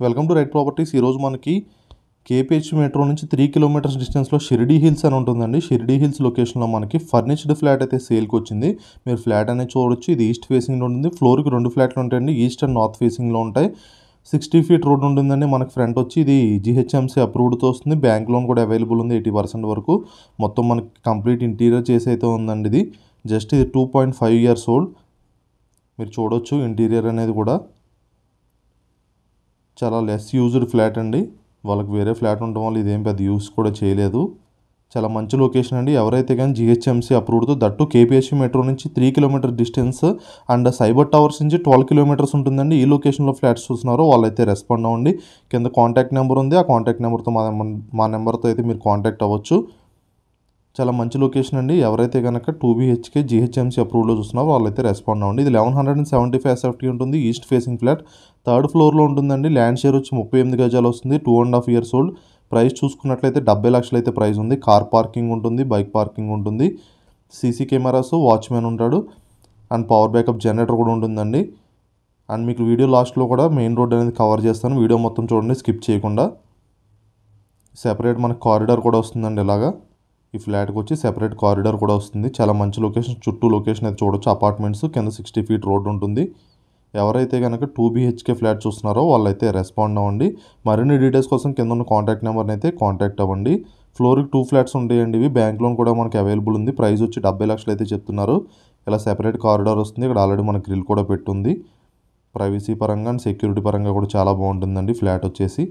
Welcome to right properties. ఈరోజు మనకి KPH metro నుంచి 3 కిలోమీటర్స్ డిస్టెన్స్లో షిరిడీ హిల్స్ అని ఉంటుందండి. షిరిడీ హిల్స్ లొకేషన్లో మనకి ఫర్నిష్డ్ ఫ్లాట్ అయితే సేల్కి వచ్చింది. మీరు ఫ్లాట్ అనేది చూడొచ్చు. ఇది ఈస్ట్ ఫేసింగ్లో ఉంటుంది. ఫ్లోర్కి 2 ఫ్లాట్లు ఉంటాయండి. ఈస్ట్ అండ్ నార్త్ ఫేసింగ్లో ఉంటాయి. 60 ఫీట్ రోడ్ ఉంటుందండి. మనకి ఫ్రంట్ వచ్చి ఇది జిహెచ్ఎంసీ అప్రూవ్డ్తో వస్తుంది. బ్యాంక్ లోన్ కూడా అవైలబుల్ ఉంది 80% వరకు. మొత్తం మనకి కంప్లీట్ ఇంటీరియర్ చేసి అయితే ఉందండి. ఇది జస్ట్ ఇది 2.5 years ఓల్డ్. మీరు చూడొచ్చు ఇంటీరియర్ అనేది కూడా చాలా లెస్ యూజ్డ్ ఫ్లాట్ అండి. వాళ్ళకి వేరే ఫ్లాట్ ఉండడం వల్ల ఇదేం పెద్ద యూస్ కూడా చేయలేదు. చాలా మంచి లొకేషన్ అండి. ఎవరైతే కానీ జిహెచ్ఎంసీ అప్రూవ్డ్తో దట్టు కేపీహెచ్ మెట్రో నుంచి 3 kilometre distance and Cyber Towers నుంచి 12 కిలోమీటర్స్ ఉంటుందండి. ఈ లొకేషన్లో ఫ్లాట్స్ చూస్తున్నారో వాళ్ళైతే రెస్పాండ్ అవ్వండి. కింద కాంటాక్ట్ నెంబర్ ఉంది. ఆ కాంటాక్ట్ నెంబర్తో మా నెంబర్తో అయితే మీరు కాంటాక్ట్ అవ్వచ్చు. చాలా మంచి లొకేషన్ అండి. ఎవరైతే కనుక 2 BHK జిహెచ్ఎంసీ అప్రూవ్డ్లో చూస్తున్నారో వాళ్ళైతే రెస్పాండ్ అవ్వండి. ఇది 1175 SFT ఉంటుంది. ఈస్ట్ ఫేసింగ్ ఫ్లాట్ 3rd ఫ్లోర్లో ఉంటుందండి. ల్యాండ్ షేర్ వచ్చి 38 గజాలు వస్తుంది. 2.5 years ఓల్డ్. ప్రైస్ చూసుకున్నట్లయితే 70 లక్షలు అయితే ప్రైస్ ఉంది. కార్ పార్కింగ్ ఉంటుంది, బైక్ పార్కింగ్ ఉంటుంది, సీసీ కెమెరాస్, వాచ్మెన్ ఉంటాడు అండ్ పవర్ బ్యాకప్ జనరేటర్ కూడా ఉంటుందండి. అండ్ మీకు వీడియో లాస్ట్లో కూడా మెయిన్ రోడ్ అనేది కవర్ చేస్తాను. వీడియో మొత్తం చూడండి స్కిప్ చేయకుండా. సెపరేట్ మనకు కారిడార్ కూడా వస్తుందండి. ఇలాగా ఈ ఫ్లాట్కి వచ్చి సెపరేట్ కారిడార్ కూడా వస్తుంది. చాలా మంచి లొకేషన్. చుట్టూ లొకేషన్ అయితే చూడొచ్చు. అపార్ట్మెంట్స్ కింద 60 ఫీట్ రోడ్ ఉంటుంది. ఎవరైతే కనుక 2 BHK ఫ్లాట్ చూస్తున్నారో వాళ్ళైతే రెస్పాండ్ అవ్వండి. మరిన్ని డీటెయిల్స్ కోసం కింద ఉన్న కాంటాక్ట్ నెంబర్ని అయితే కాంటాక్ట్ అవ్వండి. ఫ్లోర్కి 2 ఫ్లాట్స్ ఉంటాయండి. ఇవి బ్యాంక్ లోన్ కూడా మనకి అవైలబుల్ ఉంది. ప్రైస్ వచ్చి 70 లక్షలు అయితే చెప్తున్నారు. ఇలా సెపరేట్ కారిడార్ వస్తుంది. ఇక్కడ ఆల్రెడీ మనకి గ్రిల్ కూడా పెట్టుంది. ప్రైవసీ పరంగా అండ్ సెక్యూరిటీ పరంగా కూడా చాలా బాగుంటుందండి ఫ్లాట్ వచ్చేసి.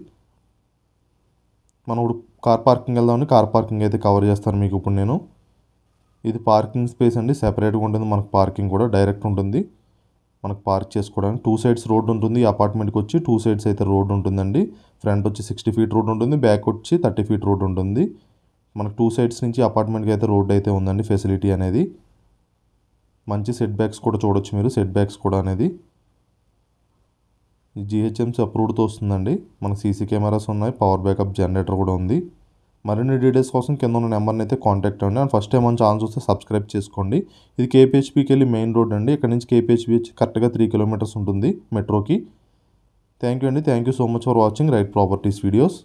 మనం ఇప్పుడు కార్ పార్కింగ్ వెళ్దామని కార్ పార్కింగ్ అయితే కవర్ చేస్తాను మీకు ఇప్పుడు నేను. ఇది పార్కింగ్ స్పేస్ అండి. సెపరేట్గా ఉంటుంది. మనకు పార్కింగ్ కూడా డైరెక్ట్ ఉంటుంది. మనకు పార్క్ చేసుకోవడానికి 2 sides రోడ్ ఉంటుంది. ఈ అపార్ట్మెంట్కి వచ్చి 2 sides అయితే రోడ్ ఉంటుందండి. ఫ్రంట్ వచ్చి 60 ఫీట్ రోడ్ ఉంటుంది. బ్యాక్ వచ్చి 30 ఫీట్ రోడ్ ఉంటుంది. మనకు 2 sides నుంచి అపార్ట్మెంట్కి అయితే రోడ్ అయితే ఉందండి. ఫెసిలిటీ అనేది మంచి సెట్ బ్యాక్స్ కూడా చూడొచ్చు మీరు. సెట్ బ్యాక్స్ కూడా అనేది జిహెచ్ఎంసీ అప్రూవ్డ్తో వస్తుందండి. మనకు సీసీ కెమెరాస్ ఉన్నాయి, పవర్ బ్యాకప్ జనరేటర్ కూడా ఉంది. మరిన్ని డీటెయిల్స్ కోసం కింద ఉన్న నెంబర్ని అయితే కాంటాక్ట్ అవ్వండి. అండ్ ఫస్ట్ టైం మన ఛానల్ చూస్తే సబ్స్క్రైబ్ చేసుకోండి. ఇది కేపీహెచ్పీకి వెళ్ళి మెయిన్ రోడ్ అండి. ఇక్కడ నుంచి కేపీహెచ్పీ వచ్చి కరెక్ట్గా 3 kilometers ఉంటుంది మెట్రోకి. థ్యాంక్ యూ అండి. Thank you so much for watching right properties videos.